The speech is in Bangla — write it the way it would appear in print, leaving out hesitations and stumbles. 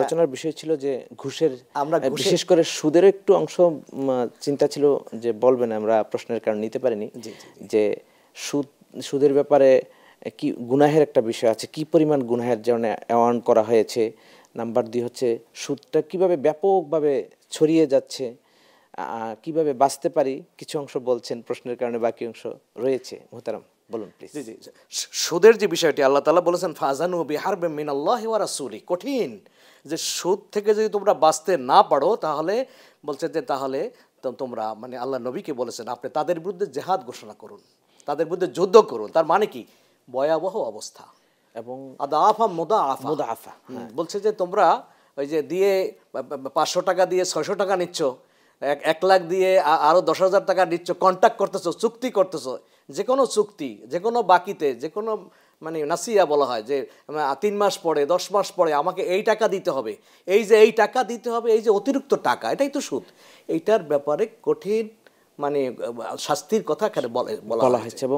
আলোচনার বিষয় ছিল যে ঘুষের, আমরা বিশেষ করে সুদের একটু অংশ চিন্তা ছিল যে বলবেন, আমরা প্রশ্নের কারণ নিতে পারিনি যে সুদের ব্যাপারে কি গুনাহের একটা বিষয় আছে, কি পরিমাণ গুনাহের জন্য অ্যাওয়ার্ন করা হয়েছে। নাম্বার 2 হচ্ছে সুদটা কিভাবে ব্যাপকভাবে ছড়িয়ে যাচ্ছে, কিভাবে বাঁচতে পারি, কিছু অংশ বলছেন, প্রশ্নের কারণে বাকি অংশ রয়েছে। মোহতারাম বলুন প্লিজ। জি জি, সুদের যে বিষয়টি আল্লাহ তাআলা বলেছেন ফাজানু বিহারবিম মিনাল্লাহি ওয়া রাসূলি, কঠিন যে সুদ থেকে যদি তোমরা বাঁচতে না পারো তাহলে বলছে যে তাহলে তোমরা মানে আল্লাহ নবীকে বলেছেন আপনি তাদের বিরুদ্ধে জিহাদ ঘোষণা করুন, তাদের বিরুদ্ধে যুদ্ধ করুন। তার মানে কি ভয়াবহ অবস্থা এবং আদাফা মুদাআফা বলছে যে তোমরা ওই যে দিয়ে 500 টাকা দিয়ে 600 টাকা নিচ্ছ, 1 লাখ দিয়ে আরো 10,000 টাকা নিচ্ছ, কন্ট্যাক্ট করতেছো, চুক্তি করতেছো, যে কোনো চুক্তি, যে কোনো বাকিতে, যে কোনো মানে নাসিয়া বলা হয় যে 3 মাস পরে 10 মাস পরে আমাকে এই টাকা দিতে হবে, এই যে এই টাকা দিতে হবে, এই যে অতিরিক্ত টাকা, এটাই তো সুদ। এইটার ব্যাপারে কঠিন মানে শাস্তির কথা এখানে বলা হয়েছে। এবং